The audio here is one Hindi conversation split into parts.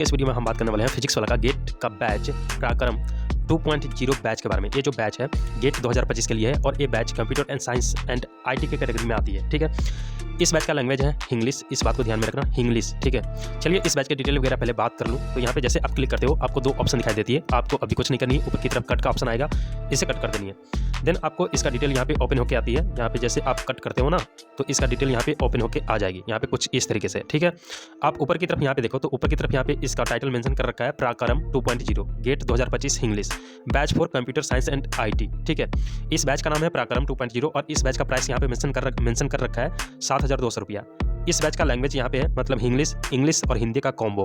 इस वीडियो में हम बात करने वाले हैं फिजिक्स वाला का गेट का बैच पराक्रम 2.0 बैच के बारे में। ये जो बैच है गेट 2025 के लिए है और ये batch computer and science and IT के कैटेगरी में आती है। ठीक है, इस बैच का लैंग्वेज है इंग्लिश, इस बात को ध्यान में रखना, इंग्लिश। ठीक है, चलिए इस बैच के डिटेल वगैरह पहले बात कर लूँ। तो यहाँ पे जैसे आप क्लिक करते हो आपको दो ऑप्शन दिखाई देती है, आपको अभी कुछ नहीं करनी है। ऊपर की तरफ कट का ऑप्शन आएगा, इसे कट कर देनी है। देन आपको इसका डिटेल यहाँ पे ओपन होकर आती है। यहाँ पे जैसे आप कट करते हो ना तो इसका डिटेल यहाँ पे ओपन होकर आ जाएगी, यहाँ पे कुछ इस तरीके से। ठीक है, आप ऊपर की तरफ यहाँ पे देखो तो ऊपर की तरफ यहाँ पे इसका टाइटल मेंशन कर रखा है Parakram 2.0 GATE 2025 English batch for computer science and IT. ठीक है, इस बैच का नाम है पराक्रम 2.0 और इस बैच का प्राइस यहाँ पे मेंशन कर रखा है 7,200 रुपया। इस बैच का लैंग्वेज यहाँ पे है मतलब इंग्लिश और हिंदी का कॉम्बो।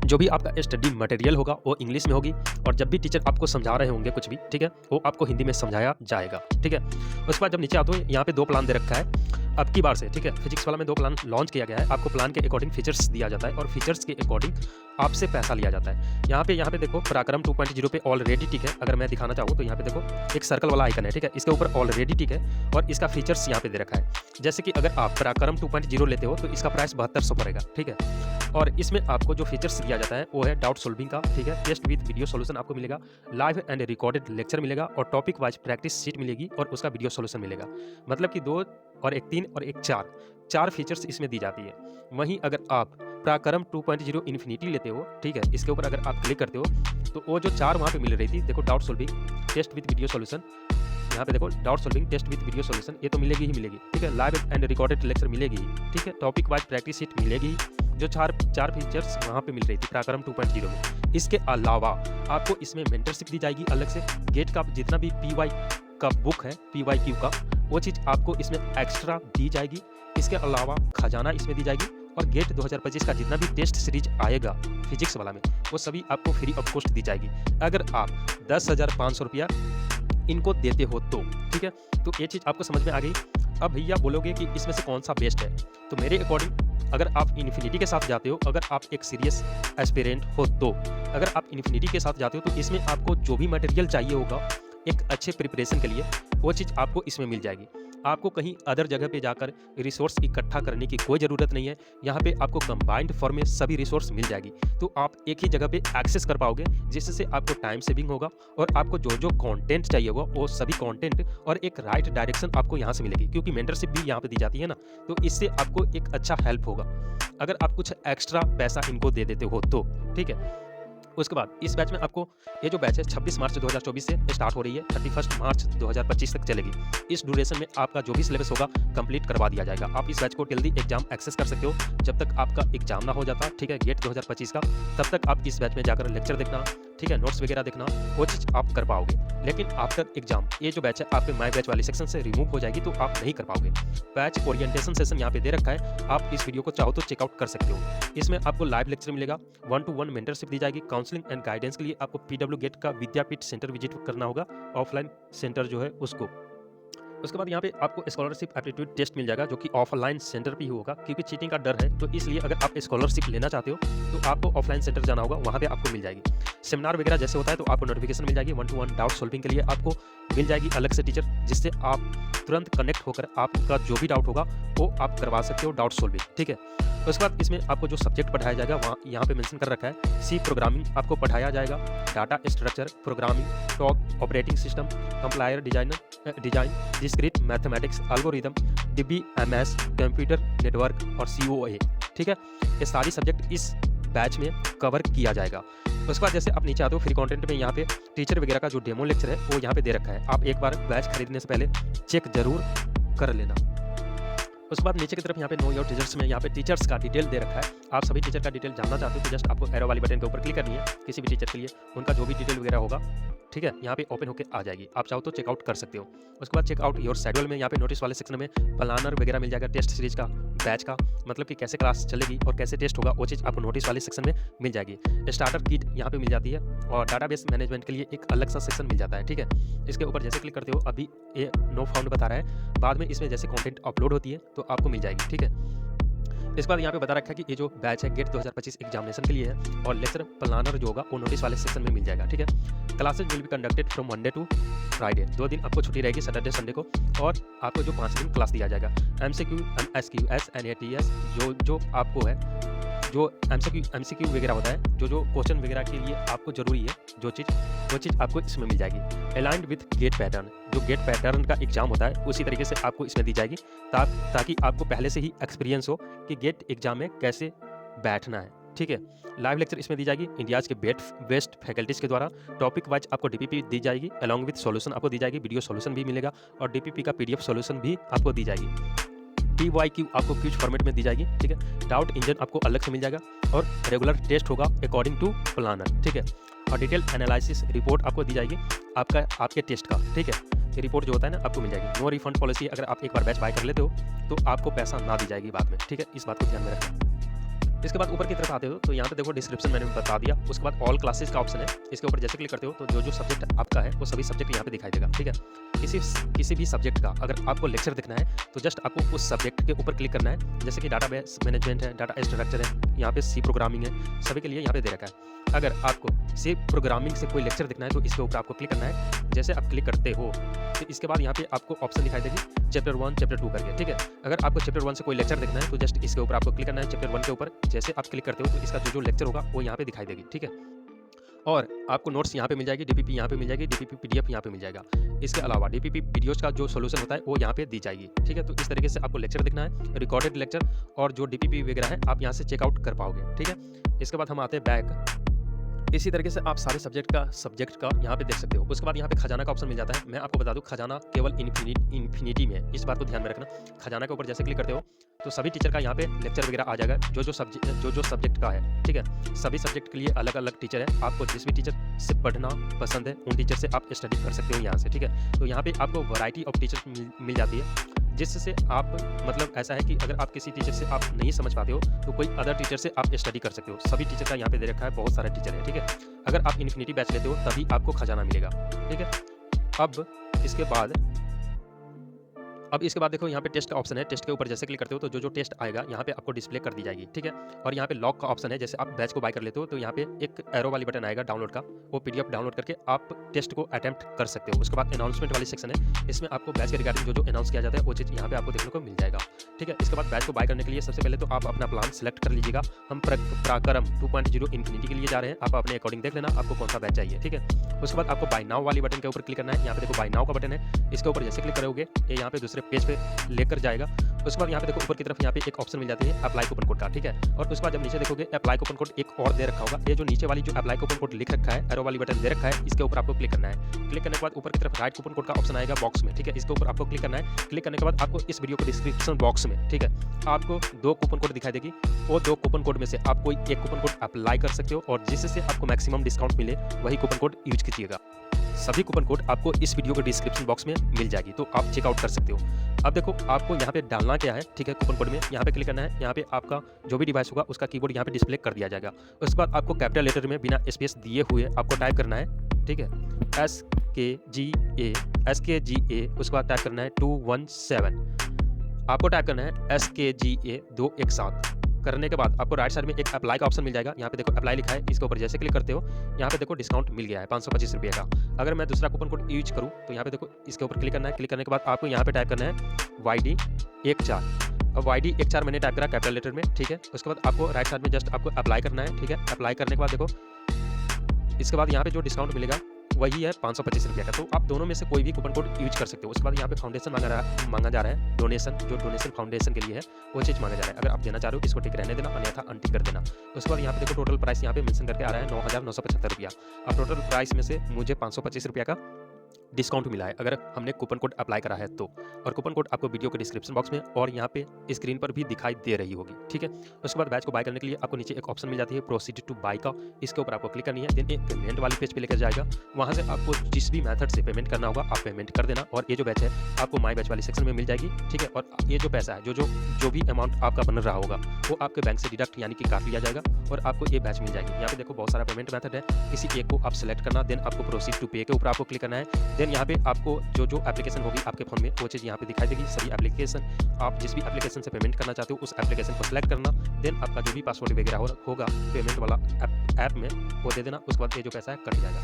जो भी आपका स्टडी मटेरियल होगा वो इंग्लिश में होगी और जब भी टीचर आपको समझा रहे होंगे कुछ भी, ठीक है, वो आपको हिंदी में समझाया जाएगा। ठीक है, उसके बाद जब नीचे आते हो यहाँ पे दो प्लान दे रखा है अब की बार से। ठीक है, फिजिक्स वाला में दो प्लान लॉन्च किया गया है। आपको प्लान के अकॉर्डिंग फीचर्स दिया जाता है और फीचर्स के अकॉर्डिंग आपसे पैसा लिया जाता है। यहाँ पे देखो पराक्रम 2.0 पे ऑलरेडी टिक है। अगर मैं दिखाना चाहूँ तो यहाँ पे देखो एक सर्कल वाला आइकन है। ठीक है, इसके ऊपर ऑलरेडी टिक है और इसका फीचर्स यहाँ पे दे रखा है। जैसे कि अगर आप पराक्रम 2.0 लेते हो तो इसका प्राइस 7200 पड़ेगा। ठीक है, और इसमें आपको जो फीचर्स दिया जाता है वो है डाउट सॉल्विंग का। ठीक है, टेस्ट विद वीडियो सॉल्यूशन आपको मिलेगा, लाइव एंड रिकॉर्डेड लेक्चर मिलेगा और टॉपिक वाइज प्रैक्टिस शीट मिलेगी और उसका वीडियो सॉल्यूशन मिलेगा। मतलब कि 2 और एक 3 और एक 4 फीचर्स इसमें दी जाती है। वहीं अगर आप पराक्रम 2.0 इन्फिनिटी लेते हो, ठीक है, इसके ऊपर अगर आप क्लिक करते हो तो वो जो 4 वहाँ पे मिल रही थी, देखो doubt solving test with video solution, यहाँ पे देखो doubt solving test with video solution, ये तो मिलेगी ही मिलेगी। ठीक है, लाइव एंड रिकॉर्डेड लेक्चर मिलेगी। ठीक है, टॉपिक वाइज प्रैक्टिस शीट मिलेगी। जो चार फीचर्स वहाँ पे मिल रही थी पराक्रम 2.0 में। इसके अलावा आपको इसमें मेंटरशिप दी जाएगी अलग से। गेट का जितना भी PY का बुक है, PYQ का, वो चीज़ आपको इसमें एक्स्ट्रा दी जाएगी। इसके अलावा खजाना इसमें दी जाएगी और गेट 2025 का जितना भी टेस्ट सीरीज आएगा फिजिक्स वाला में वो सभी आपको फ्री ऑफ कॉस्ट दी जाएगी। अगर आप 10,500 रुपया इनको देते हो तो, ठीक है, तो ये चीज़ आपको समझ में आ गई। अब भैया बोलोगे कि इसमें से कौन सा बेस्ट है, तो मेरे अकॉर्डिंग अगर आप इन्फिनिटी के साथ जाते हो, अगर आप एक सीरियस एस्पिरेंट हो तो अगर आप इन्फिनिटी के साथ जाते हो तो इसमें आपको जो भी मटेरियल चाहिए होगा एक अच्छे प्रिपरेशन के लिए वो चीज़ आपको इसमें मिल जाएगी। आपको कहीं अदर जगह पे जाकर रिसोर्स इकट्ठा करने की कोई ज़रूरत नहीं है। यहाँ पे आपको कंबाइंड फॉर्म में सभी रिसोर्स मिल जाएगी, तो आप एक ही जगह पे एक्सेस कर पाओगे, जिससे आपको टाइम सेविंग होगा और आपको जो कंटेंट चाहिए होगा वो सभी कंटेंट और एक राइट डायरेक्शन आपको यहाँ से मिलेगी। क्योंकि मेंटरशिप भी यहाँ पे दी जाती है ना, तो इससे आपको एक अच्छा हेल्प होगा अगर आप कुछ एक्स्ट्रा पैसा इनको दे देते हो तो। ठीक है, उसके बाद इस बैच में आपको ये जो बैच है 26 मार्च 2024 से स्टार्ट हो रही है, 31 मार्च 2025 तक चलेगी। इस ड्यूरेशन में आपका जो भी सिलेबस होगा कंप्लीट करवा दिया जाएगा। आप इस बैच को टिल दी एग्जाम एक्सेस कर सकते हो जब तक आपका एग्जाम ना हो जाता। ठीक है, गेट 2025 का, तब तक आप इस बैच में जाकर लेक्चर देखना, ठीक है, नोट्स वगैरह देखना, वो चीज़ आप कर पाओगे। लेकिन आफ्टर एग्जाम ये जो बैच है आपके माई बैच वाली सेक्शन से रिमूव हो जाएगी, तो आप नहीं कर पाओगे। बैच ओरिएंटेशन सेशन यहाँ पे दे रखा है, आप इस वीडियो को चाहो तो चेकआउट कर सकते हो। इसमें आपको लाइव लेक्चर मिलेगा, 1-to-1 मेंटरशिप दी जाएगी। काउंसलिंग एंड गाइडेंस के लिए आपको PW गेट का विद्यापीठ सेंटर विजिट करना होगा, ऑफलाइन सेंटर जो है उसको। उसके बाद यहाँ पे आपको स्कॉलरशिप एप्टीट्यूड टेस्ट मिल जाएगा जो कि ऑफलाइन सेंटर भी होगा, क्योंकि चीटिंग का डर है, तो इसलिए अगर आप स्कॉलरशिप लेना चाहते हो तो आपको ऑफलाइन सेंटर जाना होगा, वहाँ पे आपको मिल जाएगी। सेमिनार वगैरह जैसे होता है तो आपको नोटिफिकेशन मिल जाएगी। 1-to-1 डाउट सॉल्विंग के लिए आपको मिल जाएगी अलग से टीचर, जिससे आप तुरंत कनेक्ट होकर आपका जो भी डाउट होगा वो आप करवा सकते हो डाउट सॉल्विंग। ठीक है, उसके बाद इसमें आपको जो सब्जेक्ट पढ़ाया जाएगा वहाँ यहाँ पे मेंशन कर रखा है। C प्रोग्रामिंग आपको पढ़ाया जाएगा, data structure programming, top operating system, compiler design, discrete mathematics, algorithm, DBMS, computer network और COA। ठीक है, ये सारी सब्जेक्ट इस बैच में कवर किया जाएगा। उसके बाद जैसे आप नीचे आते हो फ्री कंटेंट में, यहाँ पे टीचर वगैरह का जो डेमो लेक्चर है वो यहाँ पे दे रखा है। आप एक बार बैच खरीदने से पहले चेक जरूर कर लेना। उसके बाद नीचे की तरफ यहाँ पे नो योर टीचर्स में यहाँ पे टीचर्स का डिटेल दे रखा है। आप सभी टीचर का डिटेल जानना चाहते हो तो जस्ट आपको एरो वाली बटन के ऊपर क्लिक करनी है। किसी भी टीचर के लिए उनका जो भी डिटेल वगैरह होगा, ठीक है, यहाँ पे ओपन होकर आ जाएगी, आप चाहो तो चेकआउट कर सकते हो। उसके बाद चेकआउट योर शेड्यूल में यहाँ पे नोटिस वाले सेक्शन में प्लानर वगैरह मिल जाएगा टेस्ट सीरीज का, बैच का, मतलब कि कैसे क्लास चलेगी और कैसे टेस्ट होगा वो चीज़ आपको नोटिस वाले सेक्शन में मिल जाएगी। स्टार्टर किट यहाँ पे मिल जाती है और डाटाबेस मैनेजमेंट के लिए एक अलग सा सेक्शन मिल जाता है। ठीक है, इसके ऊपर जैसे क्लिक करते हो, अभी ये नो फाउंड बता रहा है, बाद में इसमें जैसे कंटेंट अपलोड होती है तो आपको मिल जाएगी। ठीक है, इसके बाद यहाँ पे बता रखा है कि ये जो बैच है गेट 2025 एग्जामिनेशन के लिए है और लेक्चर प्लानर जो होगा वो नोटिस वाले सेक्शन में मिल जाएगा। ठीक है, classes will be conducted from Monday to Friday, 2 दिन आपको छुट्टी रहेगी, सैटरडे संडे को, और आपको जो 5 दिन क्लास दिया जाएगा। MCQ, MSQ, NATS जो आपको है जो एमसीक्यू वगैरह होता है, जो क्वेश्चन वगैरह के लिए आपको ज़रूरी है वो चीज़ आपको इसमें मिल जाएगी। अलाइंड विथ गेट पैटर्न, जो गेट पैटर्न का एग्जाम होता है उसी तरीके से आपको इसमें दी जाएगी, ताकि आपको पहले से ही एक्सपीरियंस हो कि गेट एग्जाम में कैसे बैठना है। ठीक है, लाइव लेक्चर इसमें दी जाएगी इंडियाज़ के बेस्ट फैकल्टीज़ के द्वारा। टॉपिक वाइज आपको डीपीपी दी जाएगी, अलॉन्ग विथ सॉल्यूशन आपको दी जाएगी, वीडियो सॉल्यूशन भी मिलेगा और डीपीपी का पीडीएफ सॉल्यूशन भी आपको दी जाएगी। PYQ आपको क्विज फॉर्मेट में दी जाएगी। ठीक है, डाउट इंजन आपको अलग से मिल जाएगा और रेगुलर टेस्ट होगा अकॉर्डिंग टू प्लानर। ठीक है, और डिटेल एनालिसिस रिपोर्ट आपको दी जाएगी आपके टेस्ट का। ठीक है, ये रिपोर्ट जो होता है ना आपको मिल जाएगी। नो रिफंड पॉलिसी, अगर आप एक बार बैच बाय कर लेते हो तो आपको पैसा ना दी जाएगी बाद में। ठीक है, इस बात को ध्यान में रखना। इसके बाद ऊपर की तरफ आते हो तो यहाँ पे देखो डिस्क्रिप्शन मैंने बता दिया। उसके बाद ऑल क्लासेस का ऑप्शन है, इसके ऊपर जैसे क्लिक करते हो तो जो सब्जेक्ट आपका है वो सभी सब्जेक्ट यहाँ पे दिखाई देगा। ठीक है, किसी भी सब्जेक्ट का अगर आपको लेक्चर देखना है तो जस्ट आपको उस सब्जेक्ट के ऊपर क्लिक करना है। जैसे कि डाटाबेस मैनेजमेंट है, डाटा स्ट्रक्चर है, यहाँ पे सी प्रोग्रामिंग है, सभी के लिए यहाँ पे दे रखा है। अगर आपको सी प्रोग्रामिंग से कोई लेक्चर देखना है तो इसके ऊपर आपको क्लिक करना है। जैसे आप क्लिक करते हो तो इसके बाद यहाँ पे आपको ऑप्शन दिखाई देगी चैप्टर 1 चैप्टर 2 करके। ठीक है, अगर आपको चैप्टर 1 से कोई लेक्चर देखना है तो जस्ट इसके ऊपर आपको क्लिक करना है चैप्टर 1 के ऊपर। जैसे आप क्लिक करते हो तो इसका जो लेक्चर होगा वो यहाँ पे दिखाई देगी। ठीक है, और आपको नोट्स यहाँ पे मिल जाएगी, डीपीपी यहाँ पे मिल जाएगी, डीपीपी पीडीएफ यहाँ पे मिल जाएगा। इसके अलावा डीपीपी वीडियोस का जो सॉल्यूशन होता है वो यहाँ पे दी जाएगी। ठीक है, तो इस तरीके से आपको लेक्चर देखना है, रिकॉर्डेड लेक्चर और जो डीपीपी वगैरह है आप यहाँ से चेकआउट कर पाओगे। ठीक है, इसके बाद हम आते हैं बैक। इसी तरीके से आप सारे सब्जेक्ट का यहाँ पे देख सकते हो। उसके बाद यहाँ पे खजाना का ऑप्शन मिल जाता है। मैं आपको बता दूं खजाना केवल इन्फिनिटी में है, इस बात को ध्यान में रखना। खजाना के ऊपर जैसे क्लिक करते हो तो सभी टीचर का यहाँ पे लेक्चर वगैरह आ जाएगा, जो सब्जेक्ट का है। ठीक है, सभी सब्जेक्ट के लिए अलग अलग टीचर है। आपको जिस भी टीचर से पढ़ना पसंद है उन टीचर से आप स्टडी कर सकते हो यहाँ से। ठीक है, तो यहाँ पे आपको वैरायटी ऑफ टीचर मिल जाती है, जिससे आप मतलब ऐसा है कि अगर आप किसी टीचर से आप नहीं समझ पाते हो तो कोई अदर टीचर से आप स्टडी कर सकते हो। सभी टीचर का यहाँ पे दे रखा है, बहुत सारे टीचर है। ठीक है, अगर आप इन्फिनिटी बैच लेते हो तभी आपको खजाना मिलेगा। ठीक है, अब इसके बाद देखो यहाँ पे टेस्ट का ऑप्शन है। टेस्ट के ऊपर जैसे क्लिक करते हो तो जो टेस्ट आएगा यहाँ पे आपको डिस्प्ले कर दी जाएगी। ठीक है, और यहाँ पे लॉक का ऑप्शन है। जैसे आप बैच को बाय कर लेते हो तो यहाँ पे एक एरो वाली बटन आएगा डाउनलोड का, वो पीडीएफ डाउनलोड करके आप टेस्ट को अटेम्प्ट कर सकते हो। उसके बाद अनाउंसमेंट वाली सेक्शन है, इसमें आपको बैच के रिगार्डिंग जो अनाउंस किया जाता है वो चीज़ यहाँ पे आपको देखने को मिल जाएगा। ठीक है, इसके बाद बैच को बाय करने के लिए सबसे पहले तो आप अपना प्लान सेलेक्ट कर लीजिएगा। हम पराक्रम 2.0 इन्फिनिटी के लिए जा रहे हैं, आप अपने अकॉर्डिंग देख लेना आपको कौन सा बैच चाहिए। ठीक है, उसके बाद आपको बाय नाउ वाली बटन के ऊपर क्लिक करना है। यहाँ पे देखो बाय नाउ का बटन है, इसके ऊपर जैसे क्लिक करोगे ये यहाँ पे दूसरे पेज पे लेकर जाएगा। उसके बाद यहाँ पे देखो ऊपर की तरफ यहाँ पे एक ऑप्शन मिल जाती है अप्लाई कूपन कोड का। ठीक है, और उसके बाद जब नीचे देखोगे अप्लाई कूपन कोड एक और दे रखा होगा। ये जो नीचे वाली जो अप्लाई कूपन कोड लिख रखा है, एरो वाली बटन दे रखा है, इसके ऊपर आपको क्लिक करना है। क्लिक करने के बाद ऊपर की तरफ राइट कूपन कोड का ऑप्शन आएगा बॉक्स में। ठीक है, इसके ऊपर आपको क्लिक करना है। क्लिक करने के बाद आपको इस वीडियो के डिस्क्रिप्शन बॉक्स में, ठीक है, आपको 2 कूपन कोड दिखाई देगी। वो 2 कूपन कोड में से आप कोई एक कूपन कोड अप्लाई कर सकते हो और जिससे आपको मैक्सिमम डिस्काउंट मिले वही कूपन कोड यूज कीजिएगा। सभी कूपन कोड आपको इस वीडियो के डिस्क्रिप्शन बॉक्स में मिल जाएगी, तो आप चेकआउट कर सकते हो। अब देखो आपको यहाँ पे डालना क्या है। ठीक है, कूपन कोड में यहाँ पे क्लिक करना है। यहाँ पे आपका जो भी डिवाइस होगा उसका कीबोर्ड यहाँ पे डिस्प्ले कर दिया जाएगा। उसके बाद आपको कैपिटल लेटर में बिना स्पेस दिए हुए आपको टाइप करना है। ठीक है, SKGA, उसके बाद टाइप करना है 217। आपको टाइप करना है SKGA 2 एक साथ। करने के बाद आपको राइट साइड में एक अप्लाई का ऑप्शन मिल जाएगा। यहाँ पे देखो अप्लाई लिखा है, इसके ऊपर जैसे क्लिक करते हो यहाँ पे देखो डिस्काउंट मिल गया है 525 रुपये का। अगर मैं दूसरा कूपन कोड यूज करूँ तो यहाँ पे देखो इसके ऊपर क्लिक करना है। क्लिक करने के बाद आपको यहाँ पे टाइप करना है YD 14। अब YD 14 मैंने टाइप करा कैपिटल लेटर में। ठीक है, उसके बाद आपको राइट साइड में जस्ट आपको अप्लाई करना है। ठीक है, अप्लाई करने के बाद देखो इसके बाद यहाँ पे जो डिस्काउंट मिलेगा वही है 525 रुपये का। तो आप दोनों में से कोई भी कूपन कोड यूज कर सकते हो। उसके बाद यहाँ पे फाउंडेशन मांगा जा रहा है, डोनेशन, जो डोनेशन फाउंडेशन के लिए है वो चीज़ मांगा जा रहा है। अगर आप देना चाह रहे हो इसको टिक रहने देना, अन्यथा अनटिक कर देना। उसके बाद यहाँ पे देखो टोटल प्राइस यहाँ पे मेंशन करके आ रहा है 9,975 रुपया। अब टोटल प्राइस में से मुझे 525 रुपया का डिस्काउंट मिला है अगर हमने कूपन कोड अप्लाई करा है तो। और कूपन कोड आपको वीडियो के डिस्क्रिप्शन बॉक्स में और यहाँ पे स्क्रीन पर भी दिखाई दे रही होगी। ठीक है, उसके बाद बैच को बाय करने के लिए आपको नीचे एक ऑप्शन मिल जाती है प्रोसीड टू बाय का। इसके ऊपर आपको क्लिक करनी है, देन एक पेमेंट वाली पेज पे लेकर जाएगा। वहाँ से आपको जिस भी मेथड से पेमेंट करना होगा आप पेमेंट कर देना। और ये जो बैच है आपको माई बैच वाली सेक्शन में मिल जाएगी। ठीक है, और ये जो पैसा है जो भी अमाउंट आपका बन रहा होगा वो आपके बैंक से डिडक्ट यानी कि काट लिया जाएगा और आपको ये बैच मिल जाएगी। यहाँ पे देखो बहुत सारा पेमेंट मेथड है, किसी एक को आप सेलेक्ट करना, देन आपको प्रोसीड टू पे के ऊपर आपको क्लिक करना है। देन यहाँ पे आपको जो एप्लीकेशन होगी आपके फोन में वो चीज़ यहाँ पे दिखाई देगी। सभी एप्लीकेशन, आप जिस भी एप्लीकेशन से पेमेंट करना चाहते हो उस एप्लीकेशन को सिलेक्ट करना। देन आपका जो भी पासवर्ड वगैरह होगा पेमेंट वाला ऐप में वो दे देना। उसके बाद ये जो पैसा है कट जाएगा।